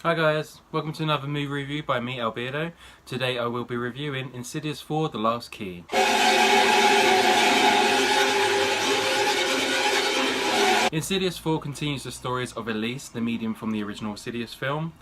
Hi guys, welcome to another movie review by me, Beardo. Today I will be reviewing Insidious 4: The Last Key. Insidious 4 continues the stories of Elise, the medium from the original Insidious film.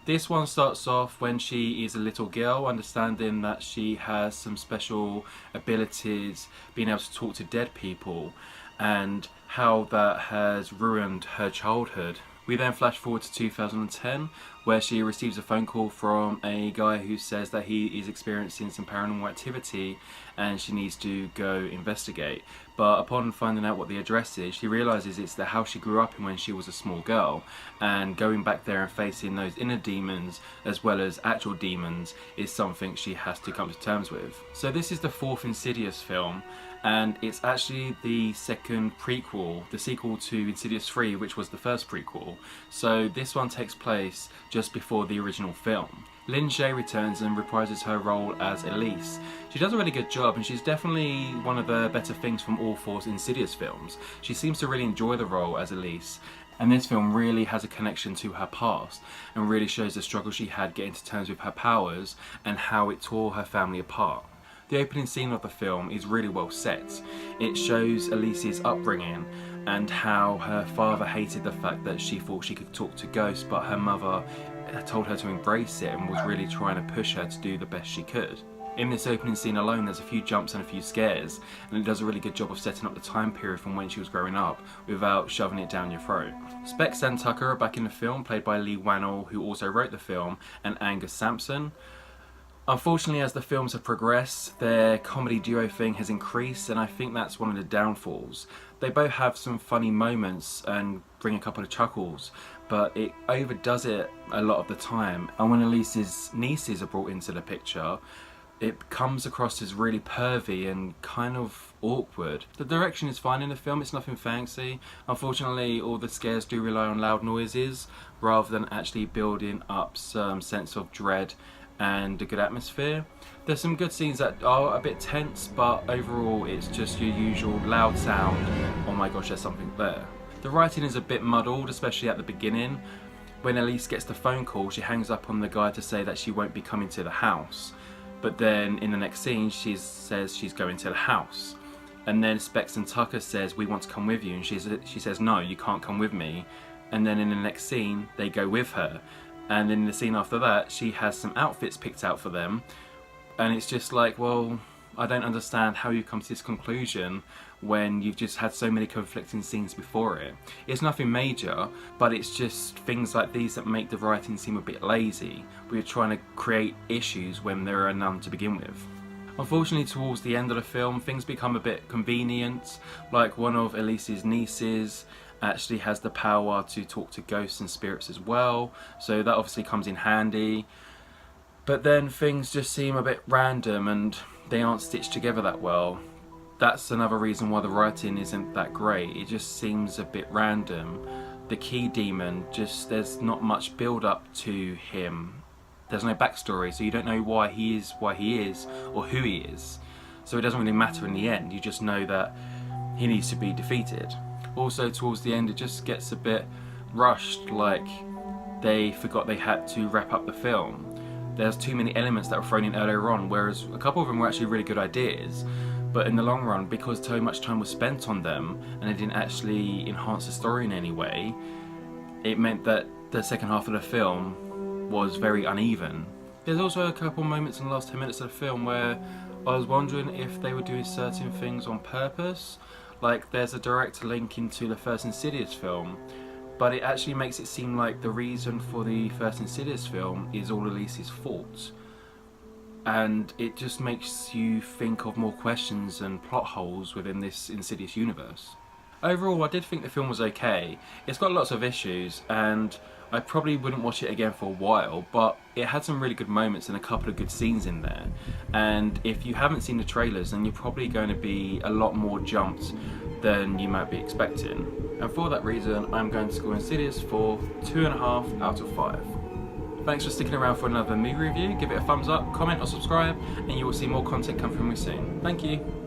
This one starts off when she is a little girl, understanding that she has some special abilities, being able to talk to dead people, and how that has ruined her childhood. We then flash forward to 2010, where she receives a phone call from a guy who says that he is experiencing some paranormal activity and she needs to go investigate. But upon finding out what the address is, she realises it's the house she grew up in when she was a small girl, and going back there and facing those inner demons as well as actual demons is something she has to come to terms with. So this is the fourth Insidious film, and it's actually the second prequel, the sequel to Insidious 3, which was the first prequel. So this one takes place just before the original film. Lin Shaye returns and reprises her role as Elise. She does a really good job, and she's definitely one of the better things from all four Insidious films. She seems to really enjoy the role as Elise, and this film really has a connection to her past and really shows the struggle she had getting to terms with her powers and how it tore her family apart. The opening scene of the film is really well set. It shows Elise's upbringing and how her father hated the fact that she thought she could talk to ghosts, but her mother told her to embrace it and was really trying to push her to do the best she could. In this opening scene alone, there's a few jumps and a few scares, and it does a really good job of setting up the time period from when she was growing up without shoving it down your throat. Specs and Tucker are back in the film, played by Lee Wannell, who also wrote the film, and Angus Sampson. Unfortunately, as the films have progressed, their comedy duo thing has increased, and I think that's one of the downfalls. They both have some funny moments and bring a couple of chuckles, but it overdoes it a lot of the time. And when Elise's nieces are brought into the picture, it comes across as really pervy and kind of awkward. The direction is fine in the film, it's nothing fancy. Unfortunately, all the scares do rely on loud noises rather than actually building up some sense of dread and a good atmosphere. There's some good scenes that are a bit tense, but overall it's just your usual loud sound, oh my gosh, there's something there. The writing is a bit muddled, especially at the beginning. When Elise gets the phone call, she hangs up on the guy to say that she won't be coming to the house. But then in the next scene, she says she's going to the house. And then Specs and Tucker says, "We want to come with you." And she says, "No, you can't come with me." And then in the next scene, they go with her. And in the scene after that, she has some outfits picked out for them. And it's just like, well, I don't understand how you come to this conclusion when you've just had so many conflicting scenes before it. It's nothing major, but it's just things like these that make the writing seem a bit lazy. We're trying to create issues when there are none to begin with. Unfortunately, towards the end of the film, things become a bit convenient, like one of Elise's nieces actually has the power to talk to ghosts and spirits as well, so that obviously comes in handy. But then things just seem a bit random and they aren't stitched together that well. That's another reason why the writing isn't that great. It just seems a bit random. The key demon, there's not much build up to him. There's no backstory, so you don't know why he is or who he is. So it doesn't really matter in the end, you just know that he needs to be defeated. Also, towards the end, it just gets a bit rushed, like they forgot they had to wrap up the film. There's too many elements that were thrown in earlier on, whereas a couple of them were actually really good ideas. But in the long run, because so much time was spent on them and it didn't actually enhance the story in any way, it meant that the second half of the film was very uneven. There's also a couple moments in the last 10 minutes of the film where I was wondering if they were doing certain things on purpose. Like, there's a direct link into the first Insidious film, but it actually makes it seem like the reason for the first Insidious film is all Elise's fault. And it just makes you think of more questions and plot holes within this Insidious universe. Overall, I did think the film was okay. It's got lots of issues, and I probably wouldn't watch it again for a while, but it had some really good moments and a couple of good scenes in there. And if you haven't seen the trailers, then you're probably going to be a lot more jumped than you might be expecting. And for that reason, I'm going to score Insidious for 2.5 out of 5. Thanks for sticking around for another movie review. Give it a thumbs up, comment or subscribe, and you will see more content come from me soon. Thank you.